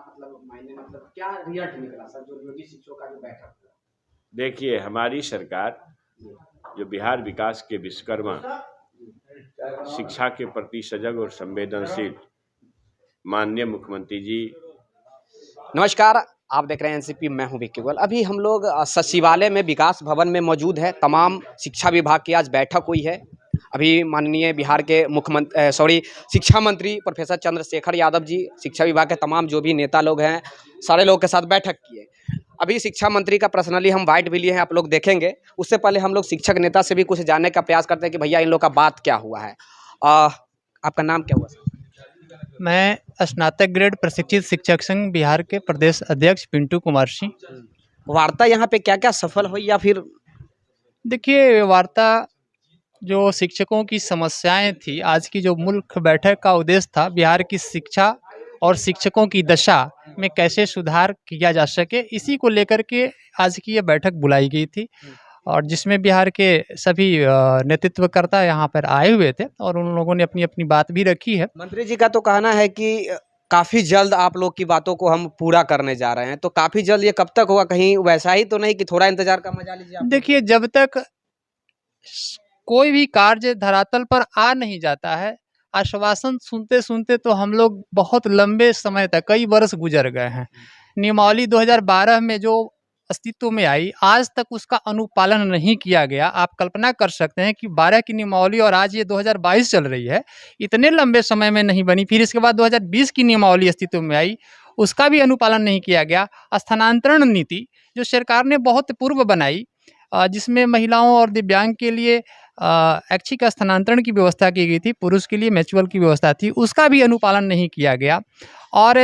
मतलब मायने मतलब क्या रिजल्ट निकला सर जो योगी शिक्षकों का जो बैठक हुआ? देखिए, हमारी सरकार जो बिहार विकास के विश्वकर्मा, शिक्षा के प्रति सजग और संवेदनशील माननीय मुख्यमंत्री जी। नमस्कार, आप देख रहे हैं एनसीपी, मैं हूं विक्की गोयल। अभी हम लोग सचिवालय में विकास भवन में मौजूद है। तमाम शिक्षा विभाग की आज बैठक हुई है। अभी माननीय बिहार के शिक्षा मंत्री प्रोफेसर चंद्रशेखर यादव जी, शिक्षा विभाग के तमाम जो भी नेता लोग हैं, सारे लोगों के साथ बैठक किए। अभी शिक्षा मंत्री का पर्सनली हम वाइट भी लिए हैं, आप लोग देखेंगे। उससे पहले हम लोग शिक्षक नेता से भी कुछ जानने का प्रयास करते हैं कि भैया इन लोग का बात क्या हुआ है। आपका नाम क्या हुआ सर? मैं स्नातक ग्रेड प्रशिक्षित शिक्षक संघ बिहार के प्रदेश अध्यक्ष पिंटू कुमार सिंह। वार्ता यहाँ पे क्या क्या सफल हुई या फिर? देखिए, वार्ता जो शिक्षकों की समस्याएं थी, आज की जो मुख्य बैठक का उद्देश्य था, बिहार की शिक्षा और शिक्षकों की दशा में कैसे सुधार किया जा सके, इसी को लेकर के आज की ये बैठक बुलाई गई थी। और जिसमें बिहार के सभी नेतृत्वकर्ता यहाँ पर आए हुए थे और उन लोगों ने अपनी अपनी बात भी रखी है। मंत्री जी का तो कहना है कि काफी जल्द आप लोग की बातों को हम पूरा करने जा रहे हैं, तो काफी जल्द ये कब तक होगा? कहीं वैसा ही तो नहीं कि थोड़ा इंतजार का मजा लीजिए आप? देखिए, जब तक कोई भी कार्य धरातल पर आ नहीं जाता है, आश्वासन सुनते सुनते तो हम लोग बहुत लंबे समय तक, कई वर्ष गुजर गए हैं। नियमावली 2012 में जो अस्तित्व में आई, आज तक उसका अनुपालन नहीं किया गया। आप कल्पना कर सकते हैं कि 12 की नियमावली और आज ये 2022 चल रही है, इतने लंबे समय में नहीं बनी। फिर इसके बाद 2020 की नियमावली अस्तित्व में आई, उसका भी अनुपालन नहीं किया गया। स्थानांतरण नीति जो सरकार ने बहुत पूर्व बनाई, जिसमें महिलाओं और दिव्यांग के लिए ऐच्छिक स्थानांतरण की व्यवस्था की गई थी, पुरुष के लिए म्यूचुअल की व्यवस्था थी, उसका भी अनुपालन नहीं किया गया। और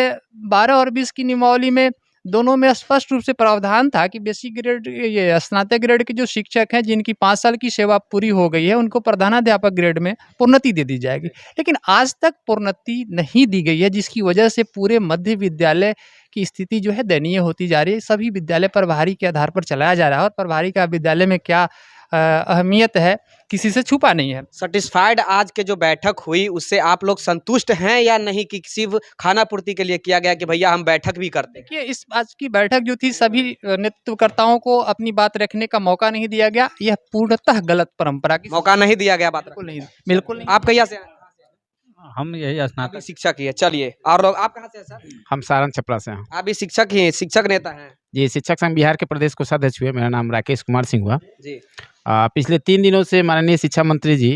12 और 20 की नियमावली में दोनों में स्पष्ट रूप से प्रावधान था कि बेसिक ग्रेड, ये स्नातक ग्रेड के जो शिक्षक हैं जिनकी 5 साल की सेवा पूरी हो गई है, उनको प्रधानाध्यापक ग्रेड में प्रोन्नति दे दी जाएगी। लेकिन आज तक प्रोन्नति नहीं दी गई है, जिसकी वजह से पूरे मध्य विद्यालय की स्थिति जो है दयनीय होती जा रही है। सभी विद्यालय प्रभारी के आधार पर चलाया जा रहा है और प्रभारी का विद्यालय में क्या अहमियत है किसी से छुपा नहीं है। सेटिस्फाइड आज के जो बैठक हुई उससे आप लोग संतुष्ट हैं या नहीं, कि सिर्फ खाना पूर्ति के लिए किया गया कि भैया हम बैठक भी करते हैं? देखिए, इस आज की बैठक जो थी, सभी नेतृत्वकर्ताओं को अपनी बात रखने का मौका नहीं दिया गया। यह पूर्णतः गलत परंपरा की मौका नहीं दिया गया, बात बिल्कुल नहीं, बिल्कुल नहीं। आप कहाँ से? हम यही स्नातक शिक्षक ही है। चलिए, और लोग आप कहाँ से हैं सर? हम सारण छपरा से हैं। आप भी शिक्षक ही हैं, शिक्षक नेता हैं जी। शिक्षक संघ बिहार के प्रदेश कोषाध्यक्ष हुए। मेरा नाम राकेश कुमार सिंह हुआ जी। पिछले 3 दिनों से माननीय शिक्षा मंत्री जी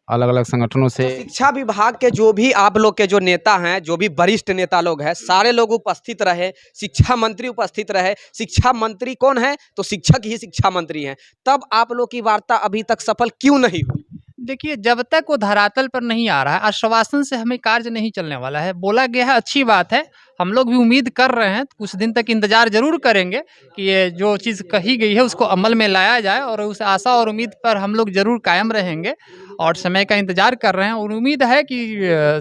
अलग अलग संगठनों से, तो शिक्षा विभाग के जो भी आप लोग के जो नेता हैं, जो भी वरिष्ठ नेता लोग हैं, सारे लोग उपस्थित रहे, शिक्षा मंत्री उपस्थित रहे। शिक्षा मंत्री कौन है? तो शिक्षक ही शिक्षा मंत्री हैं। तब आप लोग की वार्ता अभी तक सफल क्यों नहीं हुई? देखिए, जब तक वो धरातल पर नहीं आ रहा है, आश्वासन से हमें कार्य नहीं चलने वाला है। बोला गया है, अच्छी बात है, हम लोग भी उम्मीद कर रहे हैं, कुछ दिन तक इंतजार जरूर करेंगे कि ये जो चीज़ कही गई है उसको अमल में लाया जाए, और उस आशा और उम्मीद पर हम लोग जरूर कायम रहेंगे और समय का इंतजार कर रहे हैं। और उम्मीद है कि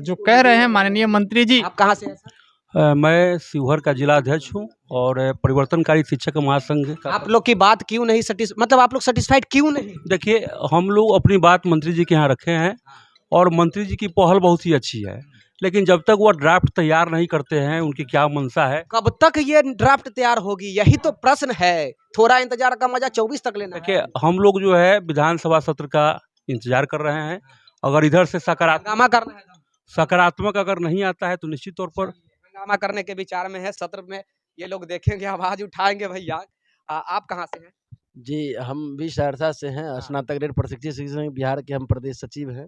जो कह रहे हैं माननीय मंत्री जी। आप कहाँ से हैं सर? मैं शिवहर का जिला अध्यक्ष हूँ और परिवर्तनकारी शिक्षक महासंघ का। आप लोग की बात क्यों नहीं मतलब आप लोग सेटिस्फाइड क्यों नहीं? देखिए, हम लोग अपनी बात मंत्री जी के यहाँ रखे हैं और मंत्री जी की पहल बहुत ही अच्छी है, लेकिन जब तक वो ड्राफ्ट तैयार नहीं करते हैं, उनकी क्या मंशा है, कब तक ये ड्राफ्ट तैयार होगी, यही तो प्रश्न है। थोड़ा इंतजार का मजा 24 तक लेना है। देखिए, हम लोग जो है विधानसभा सत्र का इंतजार कर रहे हैं। अगर इधर से हंगामा करना है, सकारात्मक अगर नहीं आता है तो निश्चित तौर पर हंगामा करने के विचार में है। सत्र में ये लोग देखेंगे, आवाज उठाएंगे। भैया आप कहाँ से हैं? जी, हम भी सहरसा से हैं। स्नातक ग्रेड प्रशिक्षित शिक्षक संघ बिहार के हम प्रदेश सचिव हैं।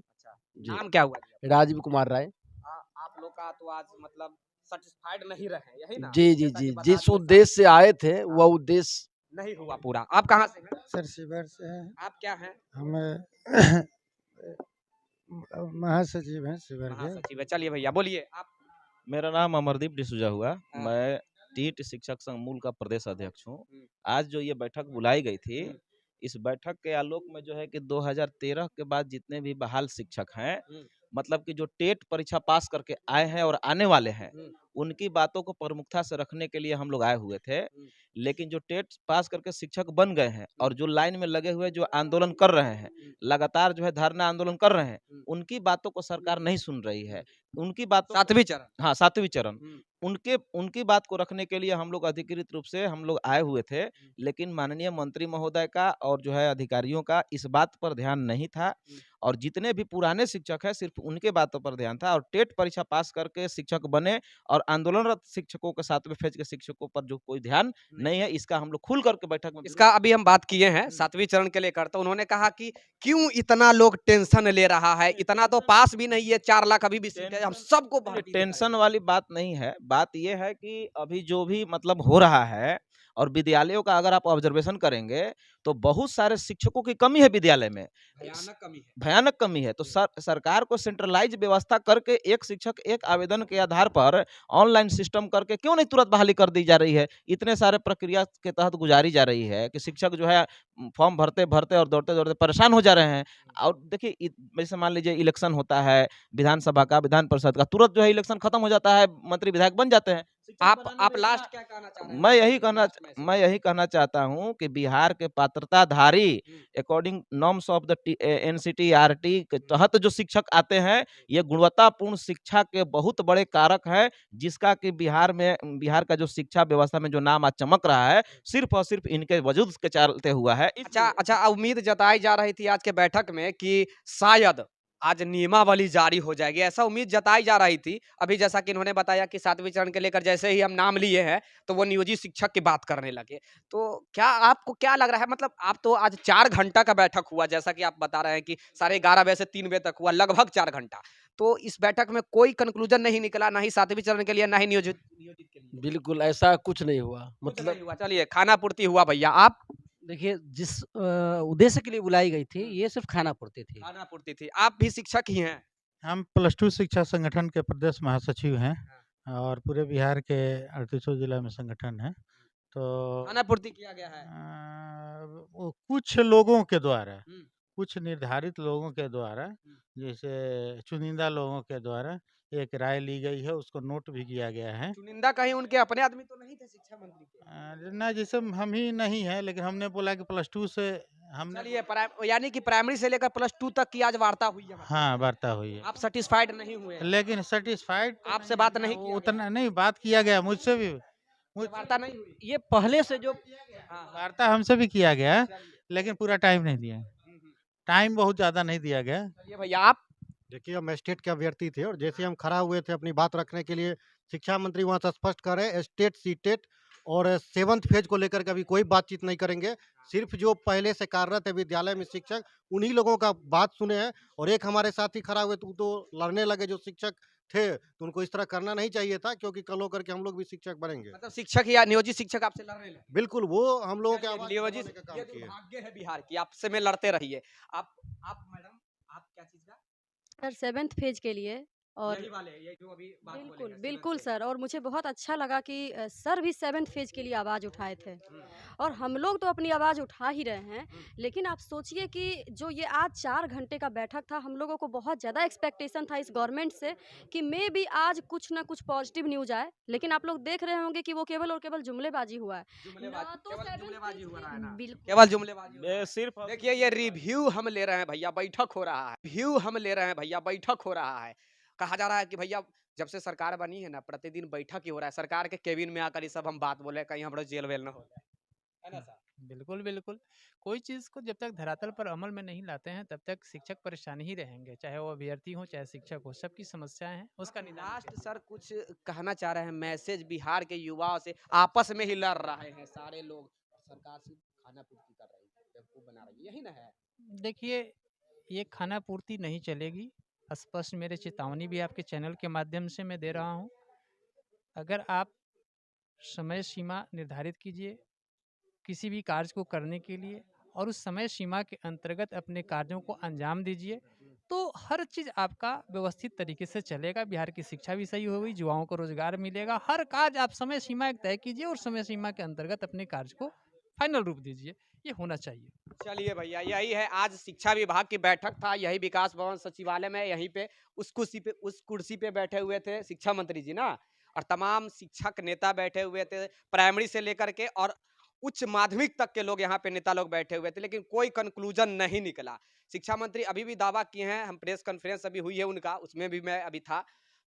जी। नाम क्या हुआ? राजीव कुमार राय। आप लोग का तो आज मतलब सेटिस्फाइड नहीं रहे, यही ना? जी जी जी, जिस उद्देश्य से आए थे वह उद्देश्य नहीं हुआ पूरा। आप कहाँ से हैं? सर शिवहर से हैं। आप क्या हैं? हम महासचिव हैं शिवहर के। महासचिव है। चलिए भैया बोलिए आप। मेरा नाम अमरदीप डिसूजा हुआ। मैं टीट शिक्षक संघ मूल का प्रदेश अध्यक्ष हूँ। आज जो ये बैठक बुलाई गई थी, इस बैठक के आलोक में जो है कि 2013 के बाद जितने भी बहाल शिक्षक हैं, मतलब कि जो टेट परीक्षा पास करके आए हैं और आने वाले हैं, उनकी बातों को प्रमुखता से रखने के लिए हम लोग आए हुए थे। लेकिन जो टेट पास करके शिक्षक बन गए हैं और जो लाइन में लगे हुए जो आंदोलन कर रहे हैं, लगातार जो है धरना आंदोलन कर रहे हैं, उनकी बातों को सरकार नहीं सुन रही है। उनकी बात सातवीं चरण। हाँ, 7वीं चरण। हम्म। उनकी बात को रखने के लिए हम लोग अधिकृत रूप से हम लोग आए हुए थे, लेकिन माननीय मंत्री महोदय का और जो है अधिकारियों का इस बात पर ध्यान नहीं था, और जितने भी पुराने शिक्षक हैं सिर्फ उनके बातों पर ध्यान था, और टेट परीक्षा पास करके शिक्षक बने और आंदोलनरत शिक्षकों के 7वें फेज के शिक्षकों पर जो कोई ध्यान नहीं है, इसका हम लोग खुल करके बैठक में इसका अभी हम बात किए हैं 7वीं चरण के लेकर, तो उन्होंने कहा कि क्यों इतना लोग टेंशन ले रहा है, इतना तो पास भी नहीं है, 4 लाख अभी भी सीट है, हम सबको भर्ती टेंशन वाली बात नहीं है। बात यह है कि अभी जो भी मतलब हो रहा है, और विद्यालयों का अगर आप ऑब्जर्वेशन करेंगे तो बहुत सारे शिक्षकों की कमी है विद्यालय में, भयानक कमी है। भयानक कमी है। तो सरकार को सेंट्रलाइज व्यवस्था करके एक शिक्षक एक आवेदन के आधार पर ऑनलाइन सिस्टम करके क्यों नहीं तुरंत बहाली कर दी जा रही है? इतने सारे प्रक्रिया के तहत गुजारी जा रही है कि शिक्षक जो है फॉर्म भरते भरते और दौड़ते दौड़ते परेशान हो जा रहे हैं। और देखिए, जैसे मान लीजिए इलेक्शन होता है विधानसभा का, विधान परिषद का, तुरंत जो है इलेक्शन खत्म हो जाता है, मंत्री विधायक बन जाते हैं। आप लास्ट क्या कहना चाह रहे हैं? मैं यही कहना चाहता हूं कि बिहार के पात्रताधारी अकॉर्डिंग नॉर्म्स ऑफ द एनसीटीईआरटी के तहत जो शिक्षक आते हैं, ये गुणवत्तापूर्ण शिक्षा के बहुत बड़े कारक है, जिसका कि बिहार का जो शिक्षा व्यवस्था में जो नाम आज चमक रहा है, सिर्फ और सिर्फ इनके वजूद के चलते हुआ है। अच्छा, उम्मीद जताई जा रही थी आज के बैठक में कि शायद आज नियमावली जारी हो जाएगी, ऐसा उम्मीद जताई जा रही थी। अभी जैसा कि इन्होंने बताया कि 7वीं चरण के लेकर जैसे ही हम नाम लिए हैं तो वो नियोजित शिक्षक की बात करने लगे। तो क्या आपको क्या लग रहा है, मतलब आप तो आज 4 घंटा का बैठक हुआ, जैसा कि आप बता रहे हैं कि 11:30 बजे से 3 बजे तक हुआ, लगभग 4 घंटा। तो इस बैठक में कोई कंक्लूजन नहीं निकला, ना ही 7वीं चरण के लिए, ना ही नियोजित के लिए? बिल्कुल ऐसा कुछ नहीं हुआ। कुछ मतलब नहीं हुआ। चलिए, खाना पूर्ति हुआ भैया। आप? देखिए, जिस उद्देश्य के लिए बुलाई गई थी, ये सिर्फ खाना पूर्ति थी। खाना पूर्ति थी। आप भी शिक्षक ही हैं? हम +2 शिक्षा संगठन के प्रदेश महासचिव हैं और पूरे बिहार के 38 जिला में संगठन है। तो खाना पूर्ति किया गया है। वो कुछ लोगों के द्वारा, हम्म। कुछ निर्धारित लोगों के द्वारा, जैसे चुनिंदा लोगों के द्वारा एक राय ली गई है, उसको नोट भी किया गया है। चुनिंदा कहीं उनके अपने आदमी तो नहीं थे शिक्षा मंत्री के? ना, जैसे हम ही नहीं है, लेकिन हमने बोला कि +2 से हमने चलिए, यानी कि प्राइमरी से लेकर +2 तक की आज वार्ता हुई है। हाँ, वार्ता हुई है। आप सेटिस्फाइड नहीं हुए? लेकिन सेटिस्फाइड आपसे बात नहीं किया उतना नहीं, बात किया गया मुझसे भी, वार्ता नहीं हुई? ये पहले से जो वार्ता हमसे भी किया गया, लेकिन पूरा टाइम नहीं दिया। टाइम बहुत ज़्यादा नहीं दिया गया। चलिए भैया, आप? देखिए, हम स्टेट के अभ्यर्थी थे और जैसे हम खड़ा हुए थे अपनी बात रखने के लिए, शिक्षा मंत्री वहाँ से स्पष्ट कर रहे हैं स्टेट सीटेट और 7th फेज को लेकर के अभी कोई बातचीत नहीं करेंगे। सिर्फ जो पहले से कार्यरत है विद्यालय में शिक्षक, उन्हीं लोगों का बात सुने हैं। और एक हमारे साथी खड़ा हुए तो लड़ने लगे, जो शिक्षक थे, तो उनको इस तरह करना नहीं चाहिए था, क्योंकि कल होकर के हम लोग भी शिक्षक बनेंगे। मतलब शिक्षक या नियोजित शिक्षक आपसे लड़ने लगे? बिल्कुल, वो हम लोगों के आवाज नियोजित, दबाने का काम ये किए। दुर्भाग्य है बिहार की, आपसे में लड़ते रहिए। आप मैडम, आप क्या चीज का? सर 7th फेज के लिए, और यही वाले, ये जो अभी बात बिल्कुल बोले हैं, बिल्कुल 7th सर, और मुझे बहुत अच्छा लगा कि सर भी 7th फेज के लिए आवाज़ उठाए थे, और हम लोग तो अपनी आवाज़ उठा ही रहे हैं। लेकिन आप सोचिए कि जो ये आज 4 घंटे का बैठक था, हम लोगों को बहुत ज़्यादा एक्सपेक्टेशन था इस गवर्नमेंट से कि मे बी आज कुछ ना कुछ पॉजिटिव न्यूज आए, लेकिन आप लोग देख रहे होंगे कि वो केवल और केवल जुमलेबाजी हुआ है। ना तो केवल 7th जुमलेबाजी फेज हो रहा है के- ना? बिल्कुल केवल जुमलेबाजी हो रहा है। सिर्फ देखिए, ये रिव्यू हम ले रहे हैं भैया, बैठक हो रहा है। रिव्यू हम ले रहे हैं भैया, बैठक हो रहा है। कहा जा रहा है कि भैया जब से सरकार बनी है ना, प्रतिदिन बैठक ही हो रहा है। सरकार के केबिन में आकर ये सब हम बात बोले, कहीं हमारा जेल वेल ना हो जाए, है ना सर? बिल्कुल बिल्कुल। कोई चीज़ को जब तक धरातल पर अमल में नहीं लाते हैं, तब तक शिक्षक परेशान ही रहेंगे, चाहे वो अभ्यर्थी हो चाहे शिक्षक हो, सबकी समस्याएं हैं, उसका निदान लास्ट सर कुछ कहना चाह रहे हैं, मैसेज बिहार के युवाओं से, आपस में ही लड़ रहे हैं सारे लोग, सरकार से खाना पूर्ति कर रही है, बेवकूफ बना रही है, यही ना है? देखिए, ये खाना पूर्ति नहीं चलेगी। स्पष्ट मेरे चेतावनी भी आपके चैनल के माध्यम से मैं दे रहा हूँ। अगर आप समय सीमा निर्धारित कीजिए किसी भी कार्य को करने के लिए, और उस समय सीमा के अंतर्गत अपने कार्यों को अंजाम दीजिए, तो हर चीज़ आपका व्यवस्थित तरीके से चलेगा। बिहार की शिक्षा भी सही होगी, युवाओं को रोजगार मिलेगा। हर कार्य आप समय सीमा एक तय कीजिए और समय सीमा के अंतर्गत अपने कार्य को फाइनल रूप दीजिए, ये होना चाहिए। चलिए भैया, यही है, आज शिक्षा विभाग की बैठक था, यही विकास भवन सचिवालय में, यहीं पे उस कुर्सी पे बैठे हुए थे शिक्षा मंत्री जी ना, और तमाम शिक्षक नेता बैठे हुए थे, प्राइमरी से लेकर के और उच्च माध्यमिक तक के लोग यहाँ पे नेता लोग बैठे हुए थे, लेकिन कोई कंक्लूजन नहीं निकला। शिक्षा मंत्री अभी भी दावा किए हैं, हम प्रेस कॉन्फ्रेंस अभी हुई है उनका, उसमें भी मैं अभी था,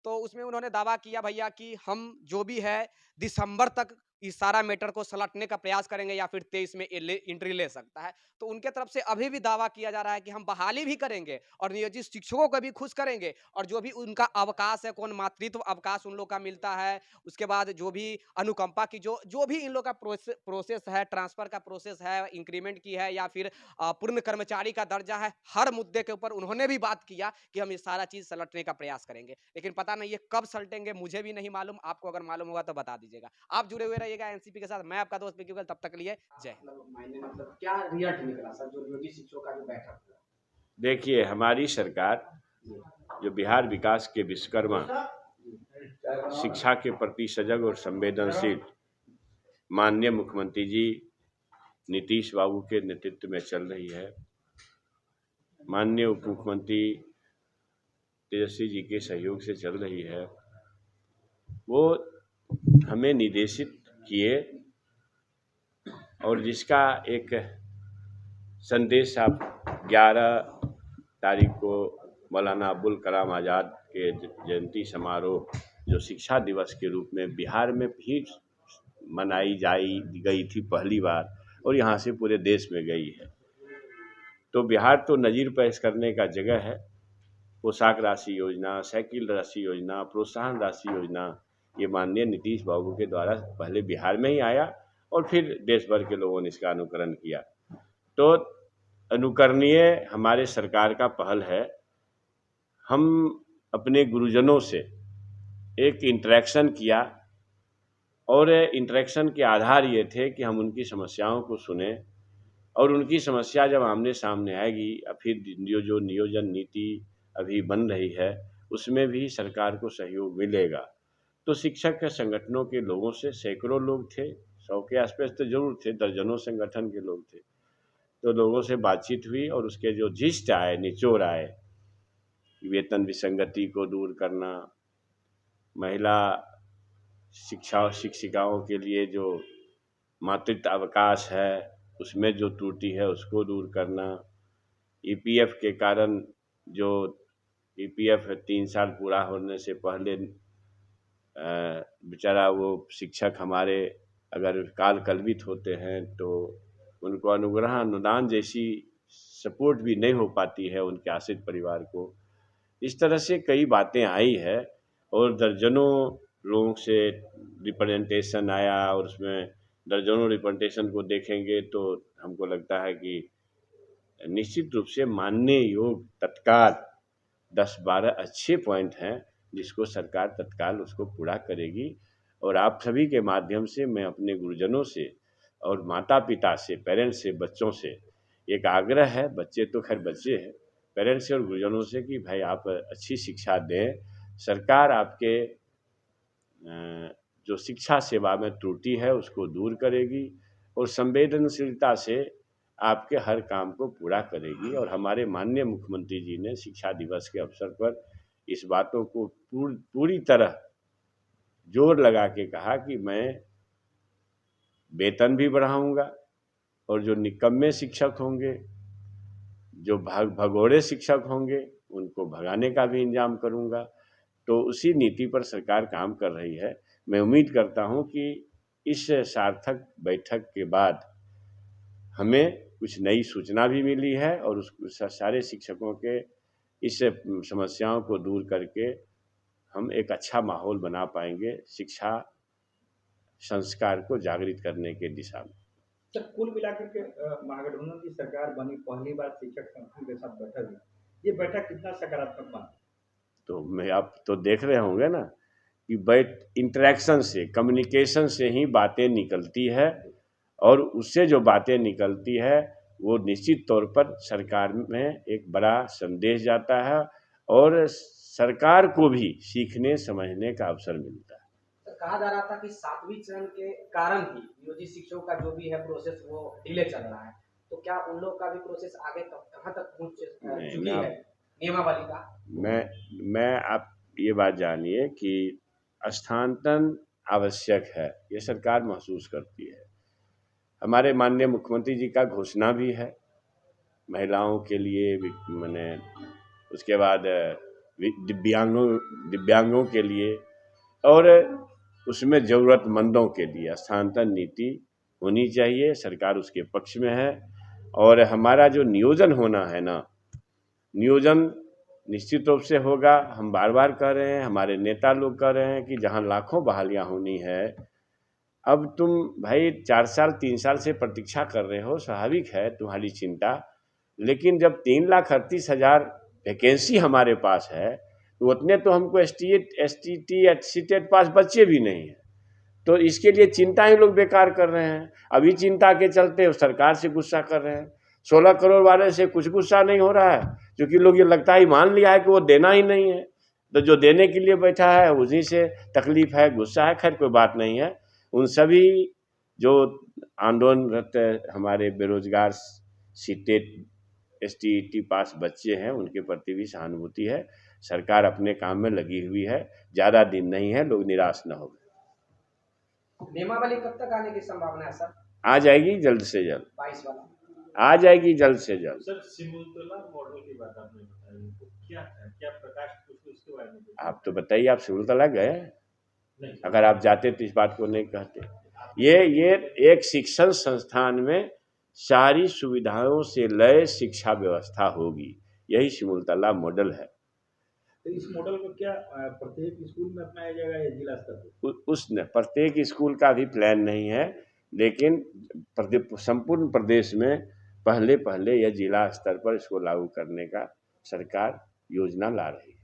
तो उसमें उन्होंने दावा किया भैया कि हम जो भी है दिसंबर तक इस सारा मैटर को सलटने का प्रयास करेंगे या फिर 23 में एंट्री ले सकता है। तो उनके तरफ से अभी भी दावा किया जा रहा है कि हम बहाली भी करेंगे और नियोजित शिक्षकों को भी खुश करेंगे और जो भी उनका अवकाश है, कौन मातृत्व अवकाश उन लोग का मिलता है, उसके बाद जो भी अनुकंपा की जो भी इन लोग का प्रोसेस है, ट्रांसफर का प्रोसेस है, इंक्रीमेंट की है या फिर पूर्ण कर्मचारी का दर्जा है, हर मुद्दे के ऊपर उन्होंने भी बात किया कि हम ये सारा चीज सलटने का प्रयास करेंगे। लेकिन पता नहीं ये कब सलटेंगे, मुझे भी नहीं मालूम, आपको अगर मालूम होगा तो बता दीजिएगा। आप जुड़े हुए रहिएगा एनसीपी के साथ। मैं आपका दोस्त विक्की गोयल, तब तक के लिए जय हिंद। मतलब क्या रिजल्ट निकला सर जो नियोजित शिक्षकों का जो बैठक हुआ? देखिए, हमारी सरकार जो बिहार विकास के विश्वकर्मा, शिक्षा के प्रति सजग और संवेदनशील माननीय मुख्यमंत्री जी नीतीश बाबू के नेतृत्व में चल रही है। माननीय उप मुख्यमंत्री तेजस्वी जी के सहयोग से चल रही है। वो हमें निर्देशित किए और जिसका एक संदेश आप 11 तारीख को मौलाना अबुल कलाम आज़ाद के जयंती समारोह जो शिक्षा दिवस के रूप में बिहार में भी मनाई गई थी पहली बार और यहाँ से पूरे देश में गई है। तो बिहार तो नज़ीर पेश करने का जगह है। पोशाक राशि योजना, साइकिल राशि योजना, प्रोत्साहन राशि योजना, ये माननीय नीतीश बाबू के द्वारा पहले बिहार में ही आया और फिर देश भर के लोगों ने इसका अनुकरण किया। तो अनुकरणीय हमारे सरकार का पहल है। हम अपने गुरुजनों से एक इंटरेक्शन किया और इंटरेक्शन के आधार ये थे कि हम उनकी समस्याओं को सुने और उनकी समस्या जब आमने सामने आएगी फिर जो नियोजन नीति अभी बन रही है उसमें भी सरकार को सहयोग मिलेगा। तो शिक्षक के संगठनों के लोगों से सैकड़ों लोग थे, 100 के आसपास तो जरूर थे, दर्जनों संगठन के लोग थे। तो लोगों से बातचीत हुई और उसके जो जिस्ट आए, निचोड़ आए, वेतन विसंगति को दूर करना, महिला शिक्षिकाओं के लिए जो मातृत्व अवकाश है उसमें जो त्रुटि है उसको दूर करना, ईपीएफ के कारण जो ईपीएफ 3 साल पूरा होने से पहले बेचारा वो शिक्षक हमारे अगर काल कलवित होते हैं तो उनको अनुग्रह अनुदान जैसी सपोर्ट भी नहीं हो पाती है उनके आश्रित परिवार को। इस तरह से कई बातें आई है और दर्जनों लोगों से रिप्रेजेंटेशन आया और उसमें दर्जनों रिप्रेजेंटेशन को देखेंगे तो हमको लगता है कि निश्चित रूप से मानने योग तत्काल 10-12 अच्छे पॉइंट हैं जिसको सरकार तत्काल उसको पूरा करेगी। और आप सभी के माध्यम से मैं अपने गुरुजनों से और माता पिता से, पेरेंट्स से, बच्चों से एक आग्रह है, बच्चे तो खैर बच्चे हैं, पेरेंट्स से और गुरुजनों से कि भाई आप अच्छी शिक्षा दें। सरकार आपके जो शिक्षा सेवा में त्रुटि है उसको दूर करेगी और संवेदनशीलता से आपके हर काम को पूरा करेगी। और हमारे माननीय मुख्यमंत्री जी ने शिक्षा दिवस के अवसर पर इस बातों को पूरी तरह जोर लगा के कहा कि मैं वेतन भी बढ़ाऊंगा और जो निकम्मे शिक्षक होंगे, जो भगोड़े शिक्षक होंगे, उनको भगाने का भी इंतजाम करूंगा। तो उसी नीति पर सरकार काम कर रही है। मैं उम्मीद करता हूं कि इस सार्थक बैठक के बाद हमें कुछ नई सूचना भी मिली है और उस सारे शिक्षकों के इस समस्याओं को दूर करके हम एक अच्छा माहौल बना पाएंगे शिक्षा संस्कार को जागृत करने के दिशा में। सर, कुल मिलाकर के महागठबंधन की सरकार बनी, पहली बार शिक्षक संगठन के साथ बैठक हुई, ये बैठक कितना सकारात्मक बना? तो मैं आप तो देख रहे होंगे ना कि इंटरेक्शन से, कम्युनिकेशन से ही बातें निकलती है और उससे जो बातें निकलती है वो निश्चित तौर पर सरकार में एक बड़ा संदेश जाता है और सरकार को भी सीखने समझने का अवसर मिलता है। कहा जा रहा था कि 7वीं चरण के कारण ही नियोजित शिक्षकों का जो भी है प्रोसेस वो डिले चल रहा है, तो क्या उन लोग का भी प्रोसेस आगे कहाँ तक पहुँच चुकी है नियमावली का? मैं आप ये बात जानिए कि स्थानांतरण आवश्यक है, ये सरकार महसूस करती है। हमारे माननीय मुख्यमंत्री जी का घोषणा भी है महिलाओं के लिए, मैंने उसके बाद दिव्यांगों के लिए और उसमें ज़रूरतमंदों के लिए स्थानांतरण नीति होनी चाहिए। सरकार उसके पक्ष में है और हमारा जो नियोजन होना है ना, नियोजन निश्चित रूप से होगा। हम बार बार कह रहे हैं, हमारे नेता लोग कह रहे हैं कि जहां लाखों बहालियां होनी है, अब तुम भाई 4 साल 3 साल से प्रतीक्षा कर रहे हो, स्वाभाविक है तुम्हारी चिंता। लेकिन जब 3,38,000 वैकेंसी हमारे पास है तो उतने तो हमको STT सीटेट पास बच्चे भी नहीं हैं, तो इसके लिए चिंता ही लोग बेकार कर रहे हैं। अभी चिंता के चलते सरकार से गुस्सा कर रहे हैं। 16 करोड़ वाले से कुछ गुस्सा नहीं हो रहा है, क्योंकि लोग ये लगता है मान लिया है कि वो देना ही नहीं है, तो जो देने के लिए बैठा है उसी से तकलीफ है, गुस्सा है। खैर कोई बात नहीं है। उन सभी जो आंदोलनरत हमारे बेरोजगार सीटेट STT पास बच्चे हैं उनके प्रति भी सहानुभूति है। सरकार अपने काम में लगी हुई है, ज़्यादा दिन नहीं है, लोग निराश न हो। नियमावली कब तक आने की संभावना है सर? आ जाएगी जल्द से जल्द, 22 वाला आ जाएगी जल्द से जल्द। सर सिमुलतला मॉडल की बात आपने बताई, तो क्या है, क्या प्रकाश कुछ उसके बारे में? आप तो बताइए, आप सिमुलतला गए? नहीं। अगर आप जाते तो इस बात को नहीं कहते। ये एक शिक्षण संस्थान में सारी सुविधाओं से लय शिक्षा व्यवस्था होगी, यही सिमुलतला मॉडल है। तो इस मॉडल को क्या प्रत्येक स्कूल में अपनाया जाएगा या जिला स्तर पर? उसने प्रत्येक स्कूल का भी प्लान नहीं है, लेकिन संपूर्ण प्रदेश में पहले या जिला स्तर पर इसको लागू करने का सरकार योजना ला रही है।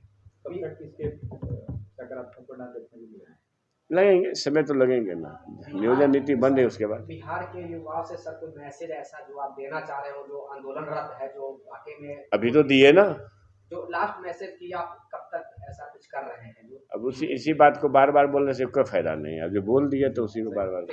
कभी तक इसके सकारात्मक परिणाम देखने को मिलेंगे? लगेंगे, समय तो लगेंगे ना, नियोजन नीति बन रही उसके बाद। बिहार के युवाओं से सर कोई मैसेज ऐसा जो आप देना चाह रहे हो, जो आंदोलनरत है, जो वाकई में अभी तो दिए ना, जो लास्ट मैसेज की आप कब तक ऐसा कुछ कर रहे हैं? अब इसी बात को बार बार बोलने से कोई फायदा नहीं है। अब जो बोल दिए तो उसी को बार बार